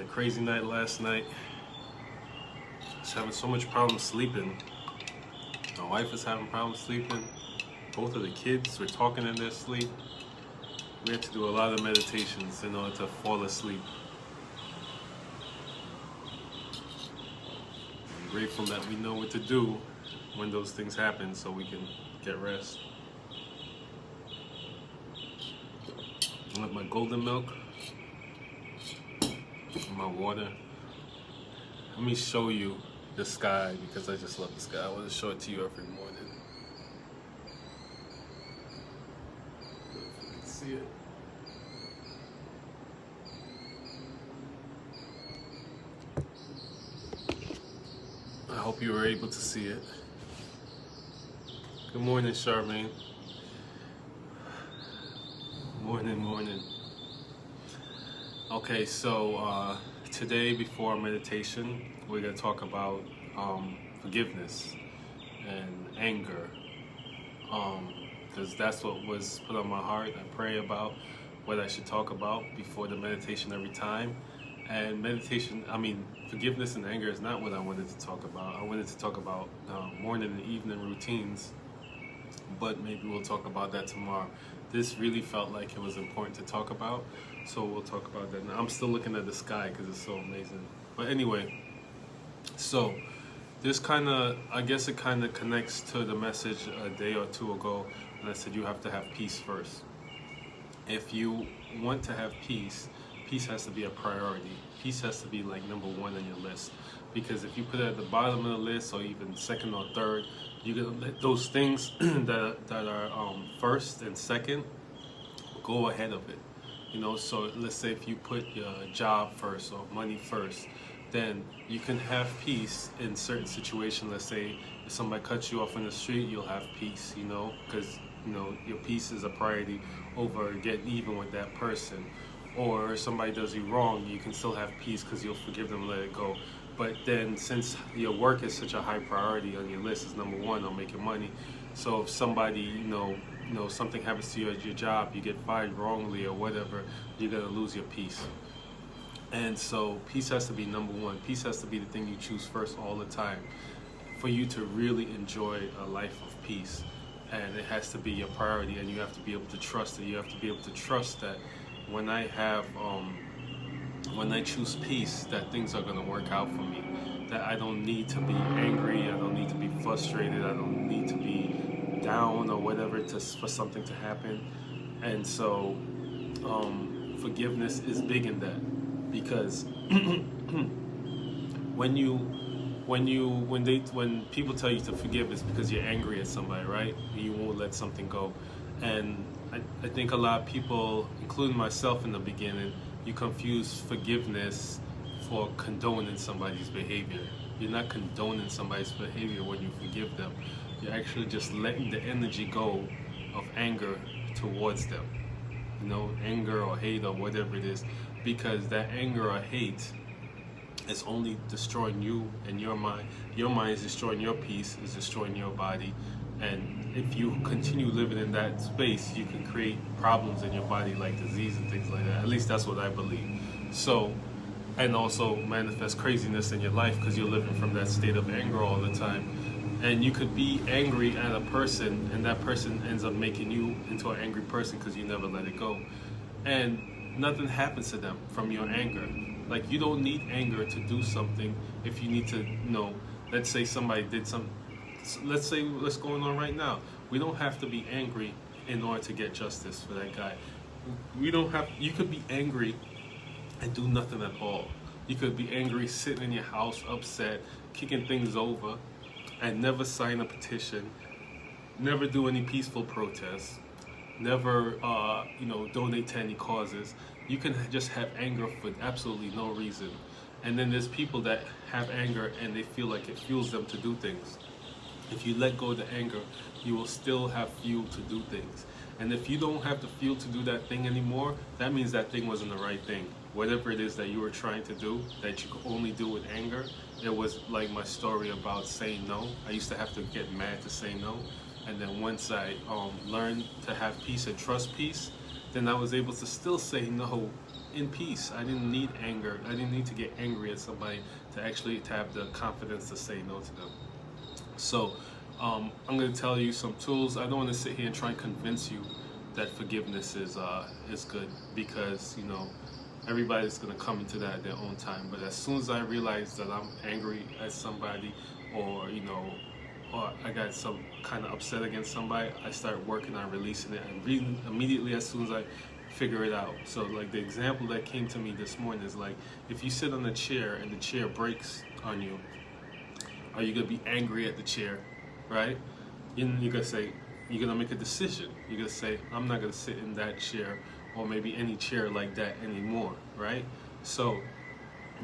a crazy night last night. I was having so much problem sleeping. My wife is having problems sleeping. Both of the kids were talking in their sleep. We had to do a lot of meditations in order to fall asleep. I'm grateful that we know what to do when those things happen so we can get rest. I want my golden milk and my water. Let me show you the sky because I just love the sky. I want to show it to you every morning. If you can see it. I hope you were able to see it. Good morning, Charmaine. Morning. Okay, so today before our meditation, we're going to talk about forgiveness and anger, because that's what was put on my heart. I pray about what I should talk about before the meditation every time. And forgiveness and anger is not what I wanted to talk about. I wanted to talk about morning and evening routines, but maybe we'll talk about that tomorrow. This really felt like it was important to talk about, so we'll talk about that. Now, I'm still looking at the sky because it's so amazing. But anyway, so this I guess it kind of connects to the message a day or two ago when I said you have to have peace first. If you want to have peace, peace has to be a priority. Peace has to be like number one on your list. Because if you put it at the bottom of the list or even second or third, you're going to let those things that are first and second go ahead of it. So let's say if you put your job first or money first, then you can have peace in certain situations. Let's say if somebody cuts you off in the street, you'll have peace, because your peace is a priority over getting even with that person. Or if somebody does you wrong, you can still have peace because you'll forgive them and let it go. But then since your work is such a high priority on your list, is number one on making money. So if somebody, something happens to you at your job, you get fired wrongly or whatever, you're going to lose your peace. And so peace has to be number one. Peace has to be the thing you choose first all the time for you to really enjoy a life of peace. And it has to be your priority, and you have to be able to trust it. You have to be able to trust that when I choose peace, that things are going to work out for me. That I don't need to be angry, I don't need to be frustrated, I don't need to be down or whatever for something to happen. And so forgiveness is big in that, because when people tell you to forgive, it's because you're angry at somebody, right? You won't let something go. And I think a lot of people, including myself in the beginning, you confuse forgiveness for condoning somebody's behavior. You're not condoning somebody's behavior when you forgive them. You're actually just letting the energy go of anger towards them. Anger or hate or whatever it is. Because that anger or hate is only destroying you and your mind. Your mind is destroying your peace, is destroying your body. And if you continue living in that space, you can create problems in your body like disease and things like that. At least that's what I believe. So, and also manifest craziness in your life because you're living from that state of anger all the time. And you could be angry at a person, and that person ends up making you into an angry person because you never let it go. And nothing happens to them from your anger. Like, you don't need anger to do something if you need to, let's say somebody did something. Let's say what's going on right now. We don't have to be angry in order to get justice for that guy. You could be angry and do nothing at all. You could be angry, sitting in your house, upset, kicking things over, and never sign a petition, never do any peaceful protests, never, donate to any causes. You can just have anger for absolutely no reason. And then there's people that have anger and they feel like it fuels them to do things. If you let go of the anger, you will still have fuel to do things. And if you don't have the fuel to do that thing anymore, that means that thing wasn't the right thing. Whatever it is that you were trying to do, that you could only do with anger, it was like my story about saying no. I used to have to get mad to say no. And then once I learned to have peace and trust peace, then I was able to still say no in peace. I didn't need anger. I didn't need to get angry at somebody to actually to have the confidence to say no to them. So I'm going to tell you some tools. I don't want to sit here and try and convince you that forgiveness is good, because everybody's going to come into that at their own time. But as soon as I realize that I'm angry at somebody, or or I got some kind of upset against somebody, I start working on releasing it, and immediately as soon as I figure it out. So like the example that came to me this morning is like, if you sit on a chair and the chair breaks on you, are you gonna be angry at the chair, right? You're gonna say, you're gonna make a decision. You're gonna say, I'm not gonna sit in that chair, or maybe any chair like that anymore, right? So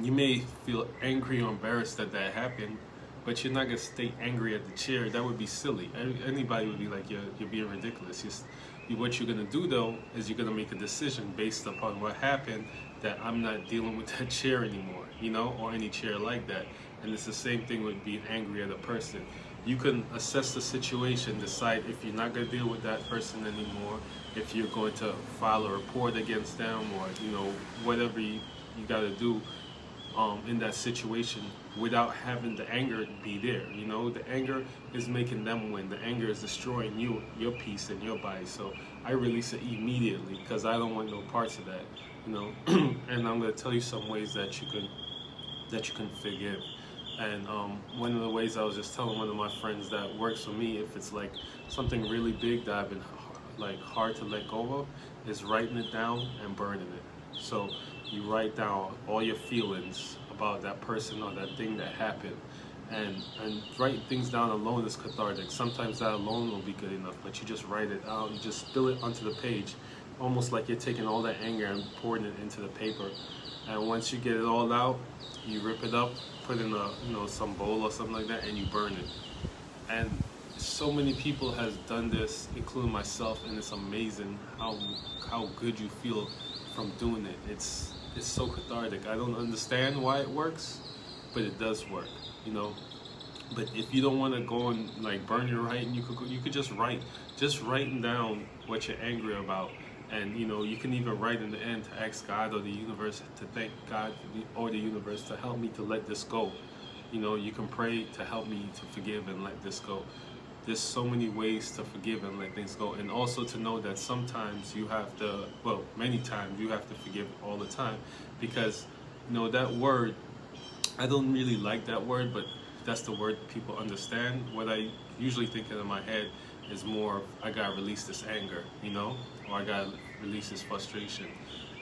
you may feel angry or embarrassed that that happened, but you're not gonna stay angry at the chair. That would be silly. Anybody would be like, you're being ridiculous. What you're gonna do though is you're gonna make a decision based upon what happened, that I'm not dealing with that chair anymore, or any chair like that. And it's the same thing with being angry at a person. You can assess the situation, decide if you're not going to deal with that person anymore, if you're going to file a report against them, or whatever you got to do in that situation, without having the anger be there. The anger is making them win. The anger is destroying your peace and your body. So I release it immediately, because I don't want no parts of that. And I'm going to tell you some ways that you can forgive. And one of the ways I was just telling one of my friends that works for me, if it's like something really big that I've been like hard to let go of, is writing it down and burning it. So you write down all your feelings about that person or that thing that happened, and writing things down alone is cathartic. Sometimes that alone will be good enough, but you just write it out, you just spill it onto the page, almost like you're taking all that anger and pouring it into the paper. And once you get it all out, you rip it up, put in some bowl or something like that, and you burn it. And so many people has done this, including myself, and it's amazing how good you feel from doing it. It's so cathartic. I don't understand why it works, but it does work, But if you don't want to go and like burn your writing, you could just writing down what you're angry about. And you can even write in the end to ask God or the universe, to thank God or the universe to help me to let this go. You can pray to help me to forgive and let this go. There's so many ways to forgive and let things go, and also to know that sometimes you have to, many times you have to forgive all the time, because that word, I don't really like that word, but that's the word people understand. What I usually think in my head is more, I gotta release this anger, or I gotta release this frustration.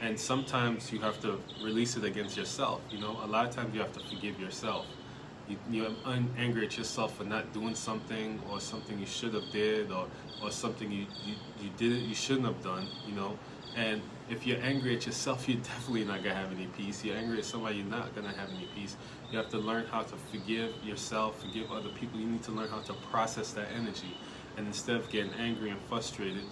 And sometimes you have to release it against yourself, A lot of times you have to forgive yourself. You're angry at yourself for not doing something, or something you should have did, or something you shouldn't have done, And if you're angry at yourself, you're definitely not gonna have any peace. You're angry at somebody, you're not gonna have any peace. You have to learn how to forgive yourself, forgive other people. You need to learn how to process that energy. And instead of getting angry and frustrated,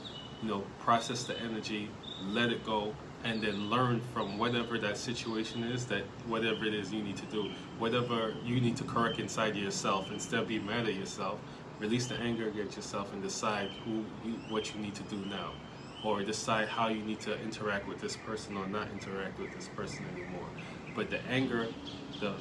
process the energy, let it go, and then learn from whatever that situation is, that whatever it is you need to do, whatever you need to correct inside yourself. Instead of being mad at yourself, release the anger against yourself and decide what you need to do now, or decide how you need to interact with this person or not interact with this person anymore. But the anger, the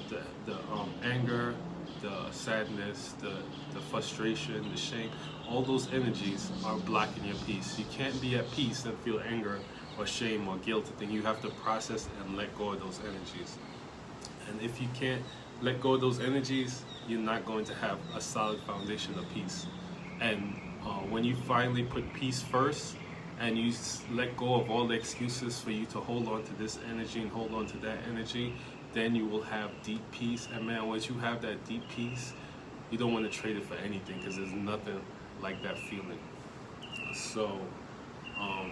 anger, the sadness, the frustration, the shame, all those energies are blocking your peace. You can't be at peace and feel anger or shame or guilt. You have to process and let go of those energies. And if you can't let go of those energies, you're not going to have a solid foundation of peace. And when you finally put peace first, and you let go of all the excuses for you to hold on to this energy and hold on to that energy, then you will have deep peace. And man, once you have that deep peace, you don't want to trade it for anything, because there's nothing like that feeling. So I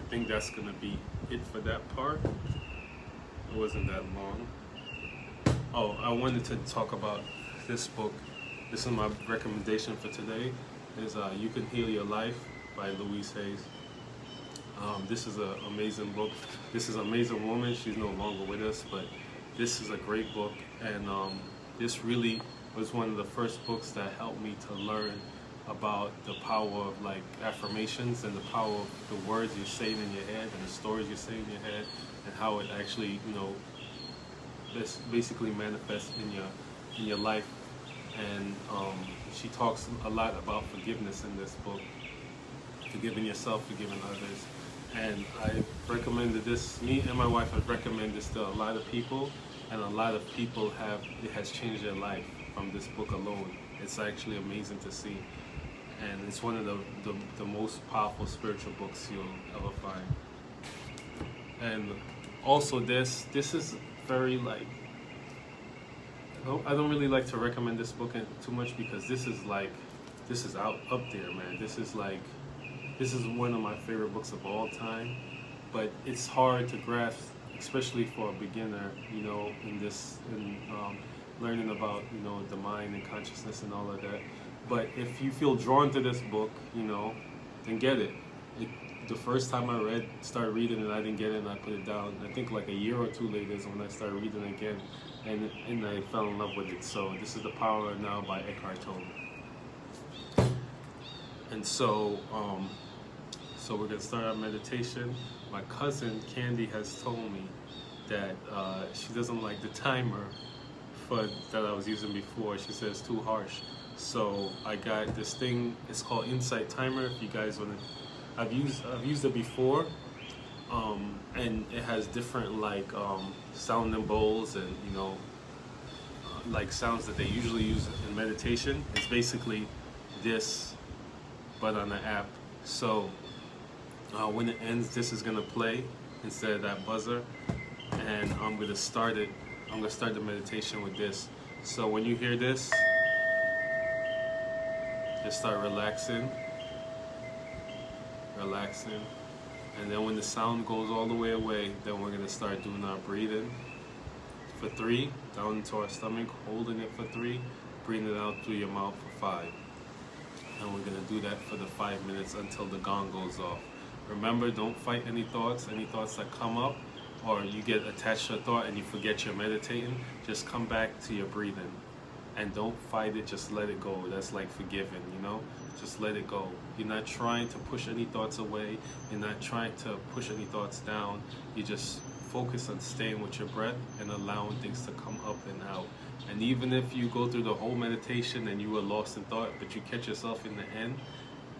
think that's going to be it for that part. It wasn't that long. Oh, I wanted to talk about this book. This is my recommendation for today. Is You Can Heal Your Life by Louise Hayes. This is an amazing book. This is an amazing woman. She's no longer with us, but this is a great book. And this really was one of the first books that helped me to learn about the power of like affirmations and the power of the words you're saying in your head and the stories you're saying in your head and how it actually, this basically manifests in your life. And she talks a lot about forgiveness in this book, forgiving yourself, forgiving others. And I recommended this, me and my wife have recommended this to a lot of people, and a lot of people it has changed their life from this book alone. It's actually amazing to see. And it's one of the most powerful spiritual books you'll ever find. And also this is very like, I don't really like to recommend this book too much because this is out up there, man. This is one of my favorite books of all time, but it's hard to grasp, especially for a beginner, in learning about, the mind and consciousness and all of that. But if you feel drawn to this book, then get it. The first time I started reading it, I didn't get it and I put it down. I think like a year or two later is when I started reading it again, and I fell in love with it. So this is The Power of Now by Eckhart Tolle. And so we're gonna start our meditation. My cousin Candy has told me that she doesn't like the timer that I was using before. She says it's too harsh. So I got this thing. It's called Insight Timer. If you guys wanna, I've used it before, and it has different like sounding bowls and like sounds that they usually use in meditation. It's basically this, but on the app. So when it ends, this is gonna play instead of that buzzer, and I'm gonna start the meditation with this. So when you hear this, just start relaxing, and then when the sound goes all the way away, then we're gonna start doing our breathing for 3, down into our stomach, holding it for 3, breathing it out through your mouth for 5. And we're gonna do that for the 5 minutes until the gong goes off. Remember, don't fight any thoughts that come up, or you get attached to a thought and you forget you're meditating. Just come back to your breathing. And don't fight it, just let it go. That's like forgiving, Just let it go. You're not trying to push any thoughts away. You're not trying to push any thoughts down. You just focus on staying with your breath and allowing things to come up and out. And even if you go through the whole meditation and you were lost in thought, but you catch yourself in the end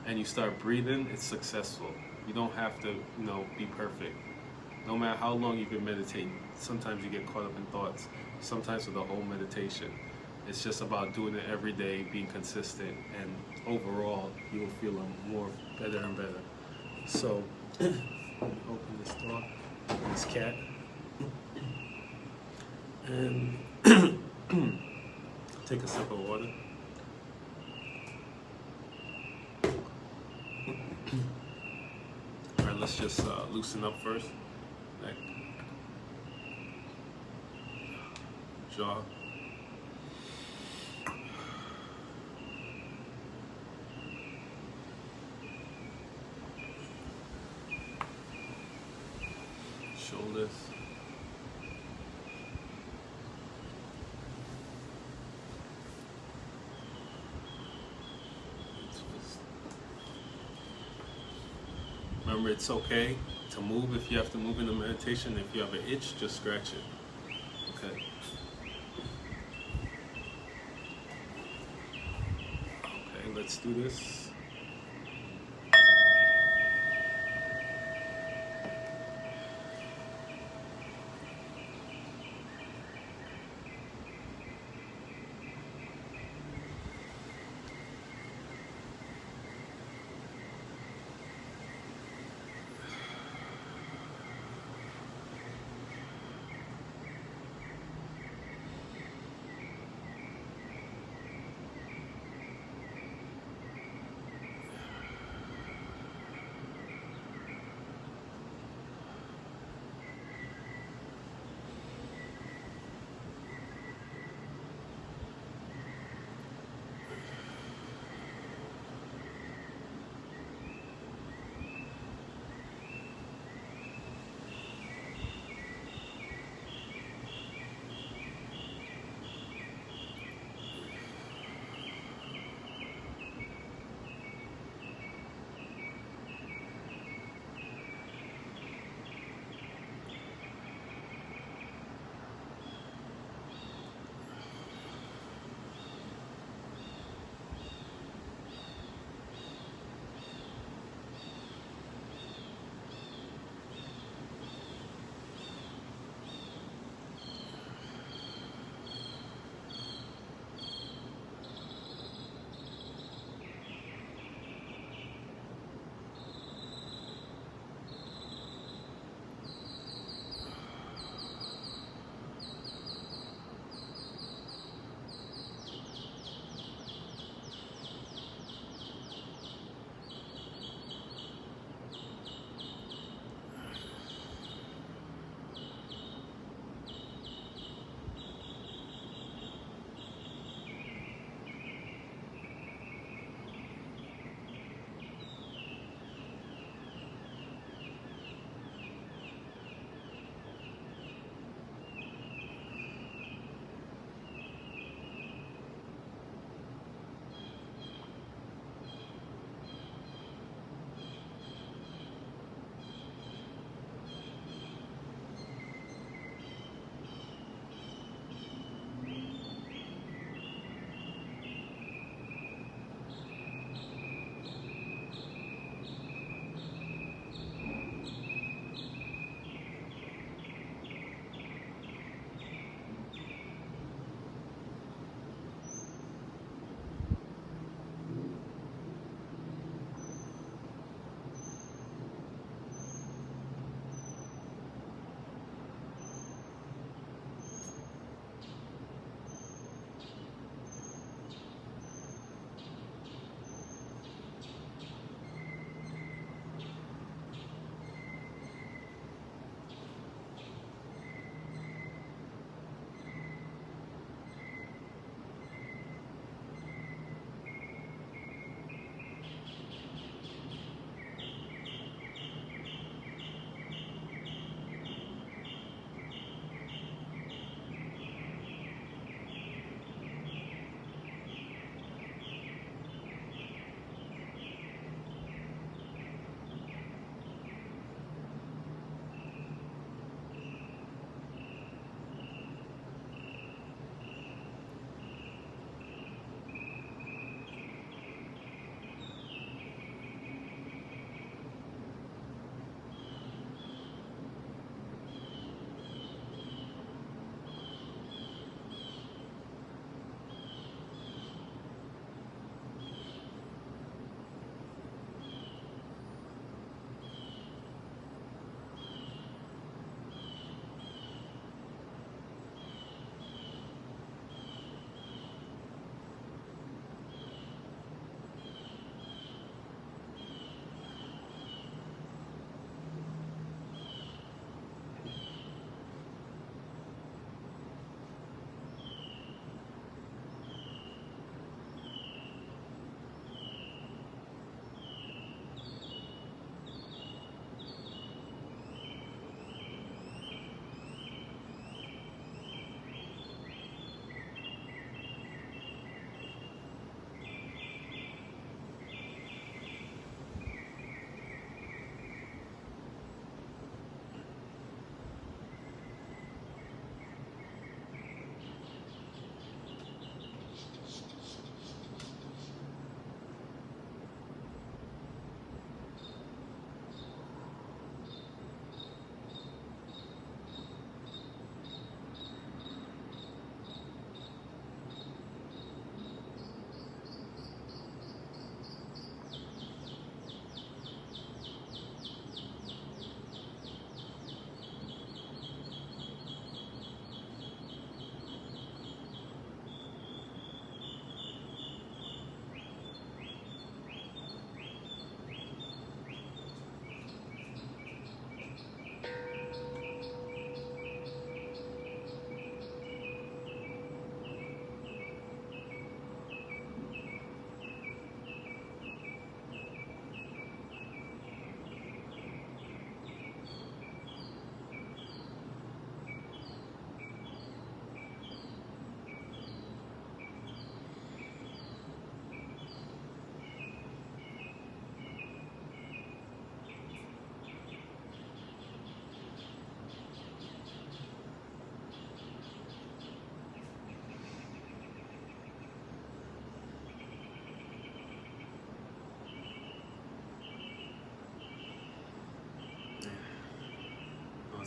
and you start breathing, it's successful. You don't have to, be perfect. No matter how long you've been meditating, sometimes you get caught up in thoughts. Sometimes with the whole meditation. It's just about doing it every day, being consistent, and overall, you will feel better and better. So, open this door, this cat, and take a sip of water. All right, let's just loosen up first. Neck, jaw. Shoulders. Remember, it's okay to move if you have to move in the meditation. If you have an itch, just scratch it. Okay. Okay, let's do this.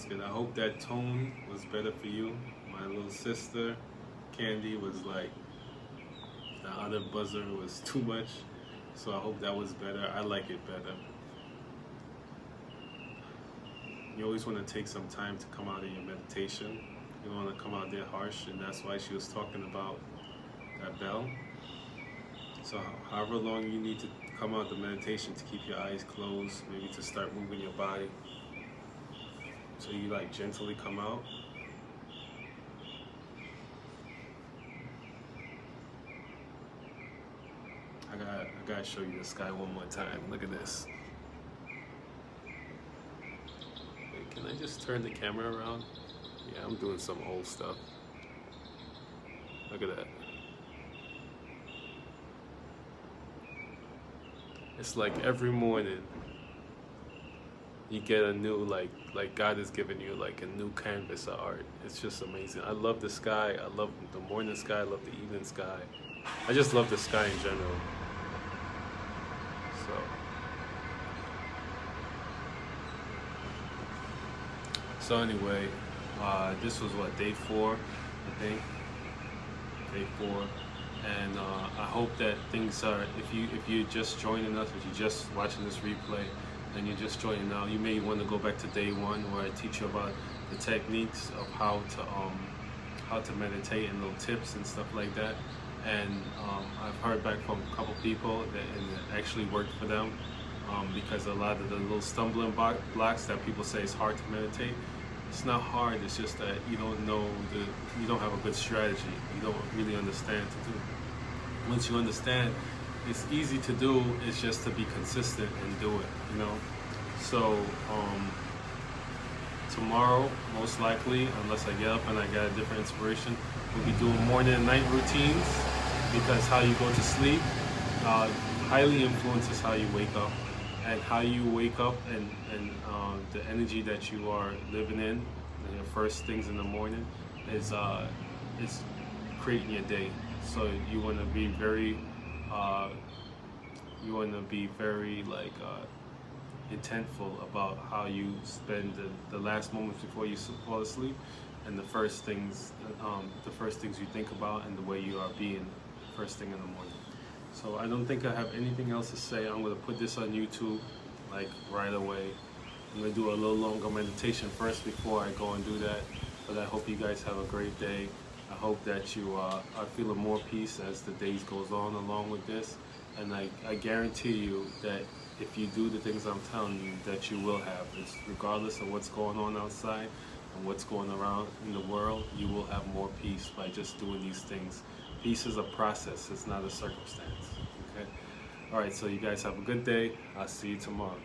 good. I hope that tone was better for you. My little sister, Candy, was like, the other buzzer was too much. So I hope that was better. I like it better. You always want to take some time to come out of your meditation. You don't want to come out there harsh, and that's why she was talking about that bell. So however long you need to come out the meditation to keep your eyes closed, maybe to start moving your body. So you like gently come out. I gotta show you the sky one more time. Look at this. Wait, can I just turn the camera around? Yeah, I'm doing some old stuff. Look at that. It's like every morning you get a new, like God has given you like a new canvas of art. It's just amazing. I love the sky. I love the morning sky. I love the evening sky. I just love the sky in general. So anyway, this was what, day 4, I think. Day 4, and I hope that things are. If you're just joining us, if you're just watching this replay, and you're just joining now, you may want to go back to day 1 where I teach you about the techniques of how to meditate and little tips and stuff like that. And I've heard back from a couple people that it actually worked for them, because a lot of the little stumbling blocks that people say it's hard to meditate, it's not hard. It's just that you don't have a good strategy. You don't really understand to do. Once you understand, it's easy to do. It's just to be consistent and do it. So tomorrow, most likely, unless I get up and I got a different inspiration, we'll be doing morning and night routines, because how you go to sleep highly influences how you wake up. And how you wake up and the energy that you are living in, your first things in the morning, is creating your day. So you want to be very, intentful about how you spend the last moments before you fall asleep, and the first things you think about, and the way you are being first thing in the morning. So I don't think I have anything else to say. I'm going to put this on YouTube like right away. I'm going to do a little longer meditation first before I go and do that. But I hope you guys have a great day. I hope that you are feeling more peace as the days goes on along with this. And I guarantee you that if you do the things I'm telling you, that you will have. It's regardless of what's going on outside and what's going around in the world, you will have more peace by just doing these things. Peace is a process, it's not a circumstance. Okay? All right, so you guys have a good day. I'll see you tomorrow.